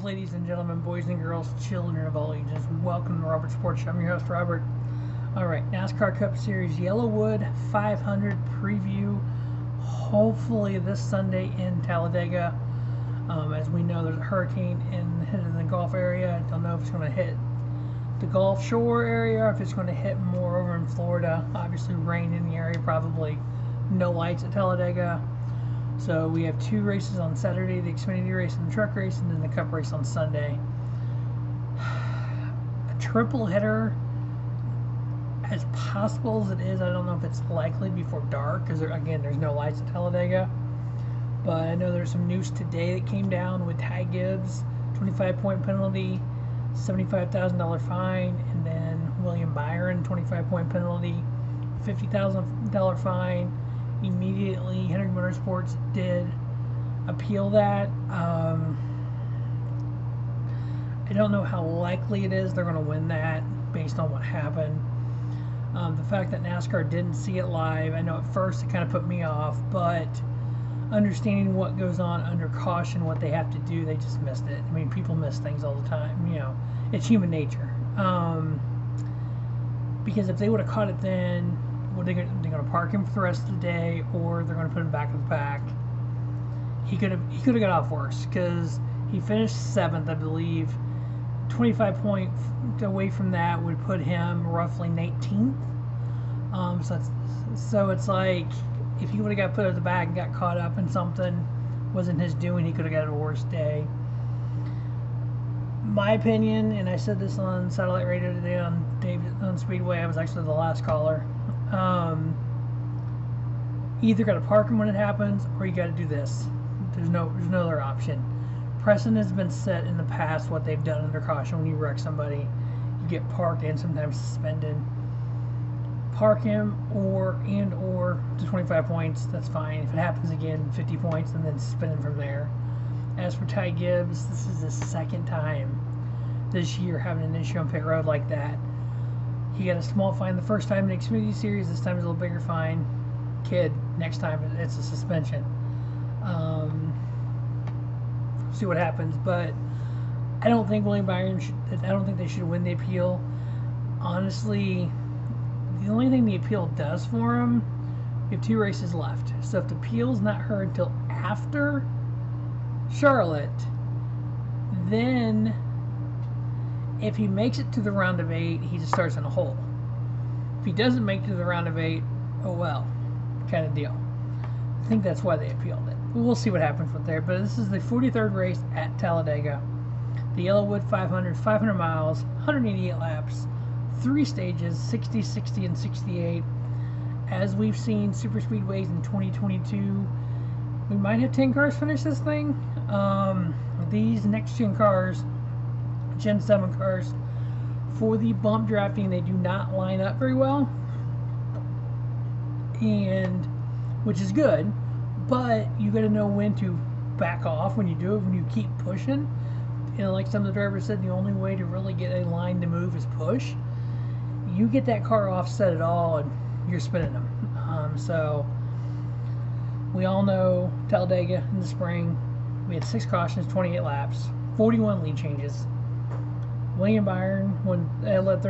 Ladies and gentlemen, boys and girls, children of all ages, welcome to Robert Sports Show. I'm your host, Robert. Alright, NASCAR Cup Series YellaWood 500 preview. Hopefully this Sunday in Talladega. As we know, there's a hurricane hitting the Gulf area. I don't know if it's going to hit the Gulf Shore area, or if it's going to hit more over in Florida. Obviously, rain in the area, probably no lights at Talladega. So we have two races on Saturday, the Xfinity race and the truck race, and then the Cup race on Sunday. A triple header, as possible as it is, I don't know if it's likely before dark, because again, there's no lights at Talladega. But I know there's some news today that came down with Ty Gibbs, 25-point penalty, $75,000 fine, and then William Byron, 25-point penalty, $50,000 fine. Immediately, Henry Motorsports did appeal that. I don't know how likely it is they're going to win that based on what happened. The fact that NASCAR didn't see it live, I know at first it kind of put me off, but understanding what goes on under caution, what they have to do, they just missed it. I mean, people miss things all the time. You know, it's human nature. Because if they would have caught it then, they're going to park him for the rest of the day, or they're going to put him back in the pack. He could have got off worse, because he finished 7th, I believe. 25 points away from that would put him roughly 19th. So it's like, if he would have got put at the back and got caught up in something wasn't his doing, he could have got a worse day. My opinion, and I said this on satellite radio today on Speedway, I was actually the last caller. Either got to park him when it happens, or you got to do this. There's no other option. Precedent has been set in the past what they've done under caution. When you wreck somebody, you get parked and sometimes suspended. Park him or to 25 points. That's fine. If it happens again, 50 points, and then suspend him from there. As for Ty Gibbs, this is the second time this year having an issue on pit road like that. He got a small fine the first time in the Xfinity Series. This time it's a little bigger fine. Kid, next time it's a suspension. See what happens. But I don't think William Byron I don't think they should win the appeal. Honestly, the only thing the appeal does for him, we have 2 races left. So if the appeal's not heard until after Charlotte, then if he makes it to the round of 8, he just starts in a hole. If he doesn't make it to the round of 8, oh well, kind of deal. I think that's why they appealed it. We'll see what happens with there. But this is the 43rd race at Talladega. The YellaWood 500, 500 miles, 188 laps, 3 stages, 60, 60, and 68. As we've seen super speedways in 2022, we might have 10 cars finish this thing. These next gen cars, Gen 7 cars, for the bump drafting, they do not line up very well, and which is good, but you got to know when to back off when you do it, when you keep pushing. And like some of the drivers said, the only way to really get a line to move is push. You get that car offset at all, and you're spinning them. So we all know Talladega in the spring, we had 6 cautions, 28 laps, 41 lead changes. William Byron, when led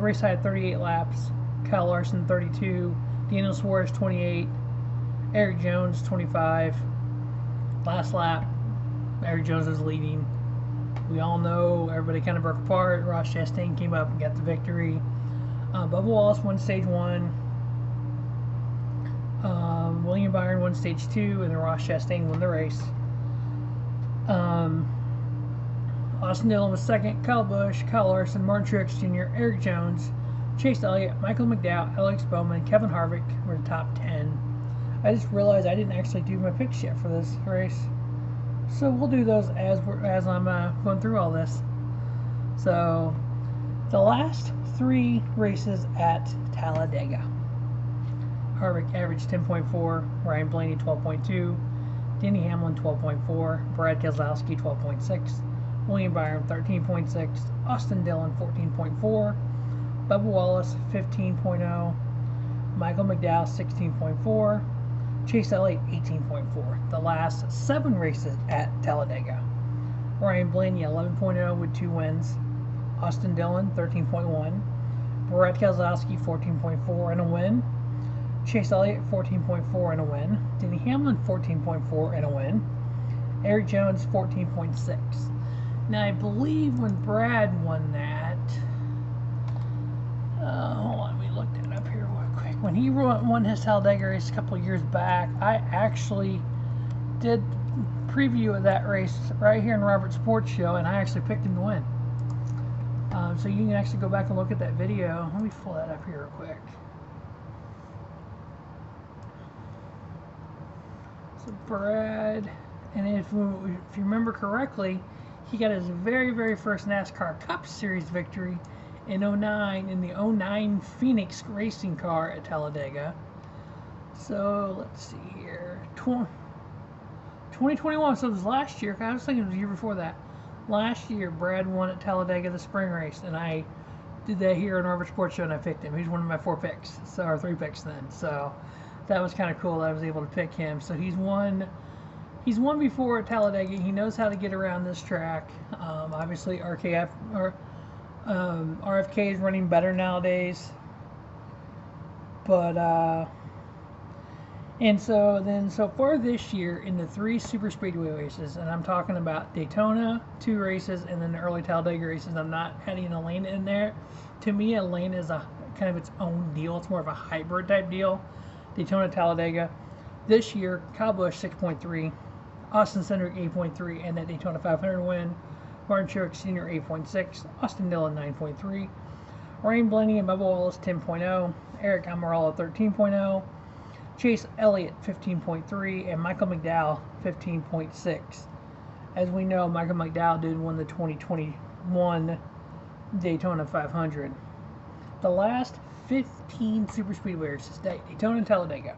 race high at 38 laps. Kyle Larson 32, Daniel Suarez 28, Eric Jones 25. Last lap, Eric Jones was leading. We all know everybody kind of broke apart. Ross Chastain came up and got the victory. Bubba Wallace won stage 1. William Byron won stage 2, and then Ross Chastain won the race. Austin Dillon was second, Kyle Busch, Kyle Larson, Martin Truex Jr., Eric Jones, Chase Elliott, Michael McDowell, Alex Bowman, Kevin Harvick were the top 10. I just realized I didn't actually do my picks yet for this race. So we'll do those as I'm going through all this. So the last 3 races at Talladega. Harvick averaged 10.4, Ryan Blaney 12.2, Denny Hamlin 12.4, Brad Keselowski 12.6, William Byron 13.6, Austin Dillon 14.4, Bubba Wallace 15.0, Michael McDowell 16.4, Chase Elliott 18.4. The last 7 races at Talladega. Ryan Blaney 11.0 with 2 wins. Austin Dillon 13.1. Brett Keselowski 14.4 and a win. Chase Elliott 14.4 and a win. Denny Hamlin 14.4 and a win. Eric Jones 14.6. Now I believe when Brad won that, hold on, we looked it up here real quick. When he won his Talladega race a couple of years back, I actually did preview of that race right here in Robert's Sports Show, and I actually picked him to win. So you can actually go back and look at that video. Let me pull that up here real quick. So Brad, and if you remember correctly, he got his very, very first NASCAR Cup Series victory in 09 in the 09 Phoenix racing car at Talladega. So let's see here. 2021, so it was last year. I was thinking it was the year before that. Last year, Brad won at Talladega the spring race, and I did that here on Robert Sports Show, and I picked him. He's one of my 4 picks, so, or 3 picks then. So that was kind of cool that I was able to pick him. So he's won before at Talladega. He knows how to get around this track. Obviously, RFK is running better nowadays. But and so far this year in the 3 super speedway races, and I'm talking about Daytona 2 races and then the early Talladega races. I'm not adding Atlanta in there. To me, Atlanta is a kind of its own deal. It's more of a hybrid type deal. Daytona, Talladega. This year, Kyle Busch 6.3, Austin Cindric 8.3, and that Daytona 500 win. Martin Truex Sr. 8.6, Austin Dillon 9.3, Ryan Blaney and Bubba Wallace 10.0, Eric Almirola 13.0, Chase Elliott 15.3, and Michael McDowell 15.6. As we know, Michael McDowell did win the 2021 Daytona 500. The last 15 super speedway races, Daytona and Talladega.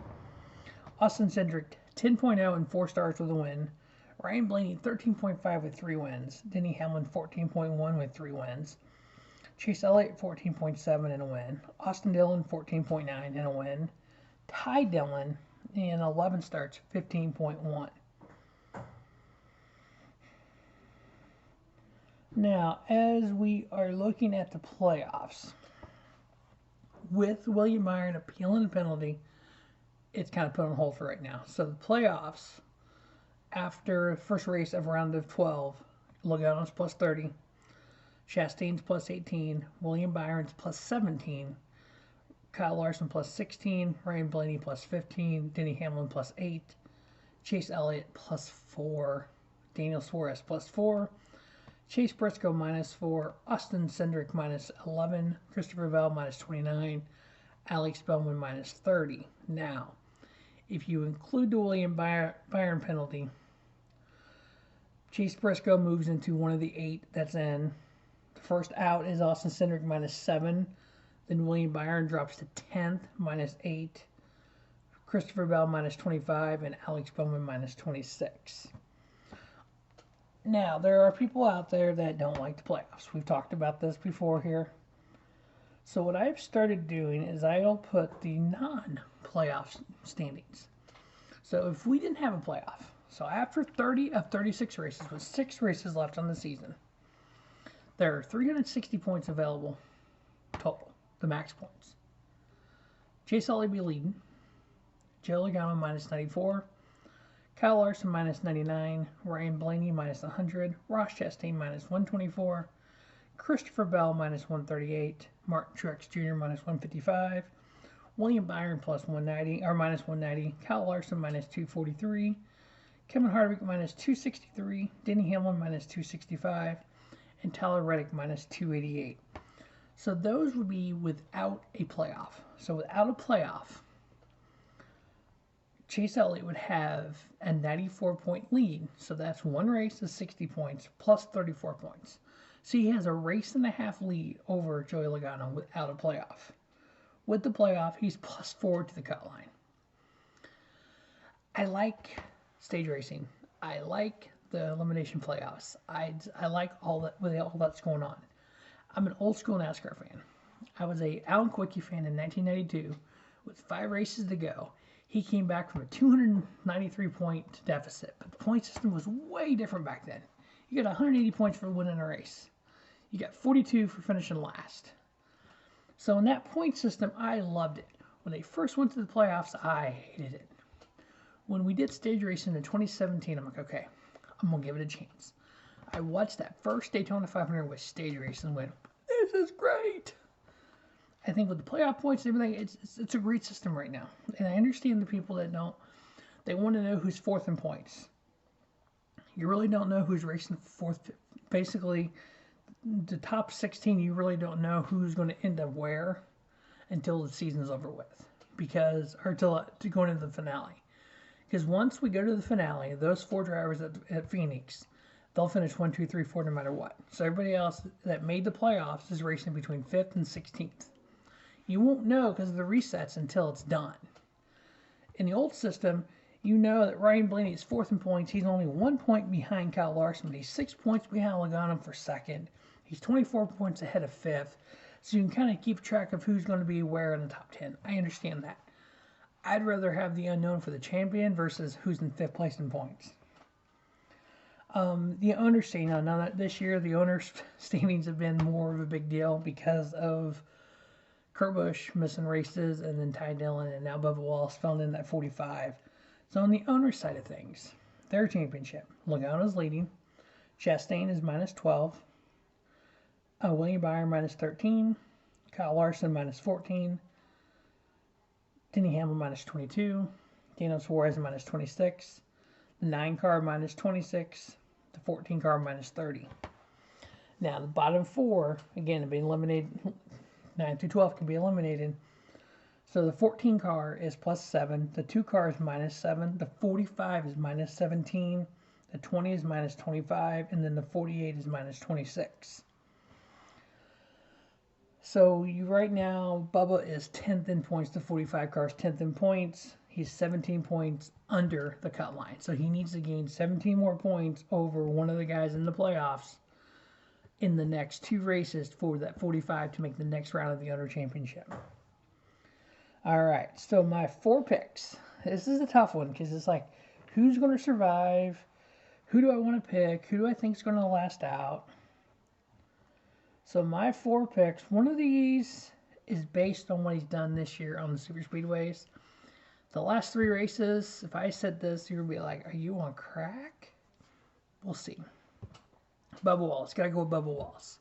Austin Cindric 10.0 and 4 stars with a win. Ryan Blaney 13.5 with 3 wins. Denny Hamlin 14.1 with 3 wins. Chase Elliott 14.7 and a win. Austin Dillon 14.9 and a win. Ty Dillon in 11 starts 15.1. Now, as we are looking at the playoffs, with William Byron appealing the penalty, it's kind of put on hold for right now. So the playoffs, after first race of round of 12, Logano's plus 30, Chastain's plus 18, William Byron's plus 17, Kyle Larson plus 16, Ryan Blaney plus 15, Denny Hamlin plus 8, Chase Elliott plus 4, Daniel Suarez plus 4, Chase Briscoe minus 4, Austin Cindric minus 11, Christopher Bell minus 29, Alex Bowman minus 30. Now, if you include the William Byron penalty, Chase Briscoe moves into one of the 8 that's in. The first out is Austin Cindric minus 7. Then William Byron drops to 10th minus 8. Christopher Bell minus 25 and Alex Bowman minus 26. Now, there are people out there that don't like the playoffs. We've talked about this before here. So what I've started doing is I'll put the non-playoff standings. So if we didn't have a playoff, so after 30 of 36 races with 6 races left on the season, there are 360 points available total, the max points. Chase Elliott be leading. Joe Logano minus 94. Kyle Larson minus 99. Ryan Blaney minus 100. Ross Chastain minus 124. Christopher Bell minus 138. Martin Truex Jr. minus 155. William Byron plus 190 or minus 190. Kyle Larson minus 243. Kevin Harvick minus 263. Denny Hamlin minus 265. And Tyler Reddick minus 288. So those would be without a playoff. So without a playoff, Chase Elliott would have a 94-point lead. So that's one race is 60 points plus 34 points. So he has a race and a half lead over Joey Logano without a playoff. With the playoff, he's plus 4 to the cut line. I like stage racing. I like the elimination playoffs. I like all that's going on. I'm an old school NASCAR fan. I was a Alan Quickie fan in 1992 with 5 races to go. He came back from a 293-point deficit, but the point system was way different back then. You get 180 points for winning a race. You got 42 for finishing last. So in that point system, I loved it. When they first went to the playoffs, I hated it. When we did stage racing in 2017, I'm like, okay, I'm going to give it a chance. I watched that first Daytona 500 with stage racing and went, this is great. I think with the playoff points and everything, it's a great system right now. And I understand the people that don't. They want to know who's fourth in points. You really don't know who's racing fourth. Basically, the top 16, you really don't know who's going to end up where until the season's over with. Or until going into the finale. Because once we go to the finale, those 4 drivers at Phoenix, they'll finish 1, 2, 3, 4 no matter what. So everybody else that made the playoffs is racing between 5th and 16th. You won't know because of the resets until it's done. In the old system, you know that Ryan Blaney is 4th in points. He's only 1 point behind Kyle Larson, but he's 6 points behind Logano for 2nd. He's 24 points ahead of 5th. So you can kind of keep track of who's going to be where in the top 10. I understand that. I'd rather have the unknown for the champion versus who's in 5th place in points. The owner standing, now that this year the owner's standings have been more of a big deal because of Kurt Busch missing races and then Ty Dillon and now Bubba Wallace fell in that 45. So on the owner's side of things, their championship, Logano's leading, Chastain is minus 12, William Byron minus 13, Kyle Larson minus 14, Denny Hamlin minus 22, Daniel Suarez minus 26, the 9 car minus 26, the 14 car minus 30. Now the bottom 4, again, have been eliminated. 9 through 12 can be eliminated. So the 14 car is plus 7, the 2 car is minus 7, the 45 is minus 17, the 20 is minus 25, and then the 48 is minus 26. So right now, Bubba is 10th in points. The 45 car is 10th in points. He's 17 points under the cut line. So he needs to gain 17 more points over one of the guys in the playoffs in the next 2 races for that 45 to make the next round of the Owner Championship. All right, so my 4 picks. This is a tough one because it's like, who's going to survive? Who do I want to pick? Who do I think is going to last out? So my 4 picks, one of these is based on what he's done this year on the super speedways. The last 3 races, if I said this, you're going to be like, are you on crack? We'll see. Bubba Wallace. Got to go with Bubba Wallace.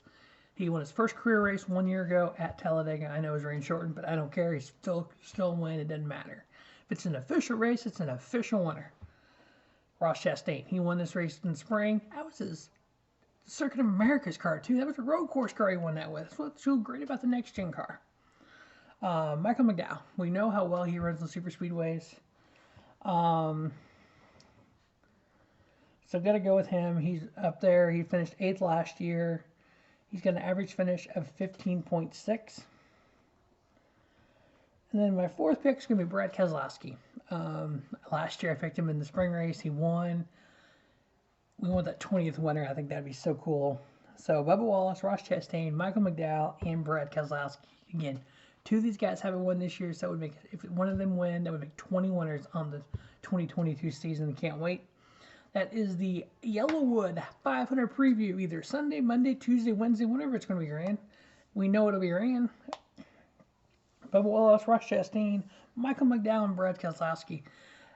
He won his first career race 1 year ago at Talladega. I know it was rain shortened, but I don't care. He's still win. It doesn't matter. If it's an official race, it's an official winner. Ross Chastain. He won this race in the spring. That was his Circuit of America's car, too. That was a road course car he won that with. That's what's so great about the next-gen car. Michael McDowell. We know how well he runs the super speedways. So got to go with him. He's up there. He finished 8th last year. He's got an average finish of 15.6. And then my 4th pick is going to be Brad Keselowski. Last year I picked him in the spring race. He won. We want that 20th winner. I think that'd be so cool. So Bubba Wallace, Ross Chastain, Michael McDowell, and Brad Keselowski. Again, 2 of these guys haven't won this year, so that would make, if one of them win, that would make 20 winners on the 2022 season. Can't wait. That is the YellaWood 500 preview, either Sunday, Monday, Tuesday, Wednesday, whenever it's going to be ran. We know it'll be ran. Bubba Wallace, Ross Chastain, Michael McDowell, and Brad Keselowski.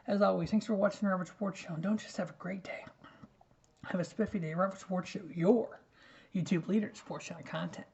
As always, thanks for watching the Robert Sports Show. And don't just have a great day. Have a spiffy day. Robert Sports Show, your YouTube leader in sports channel content.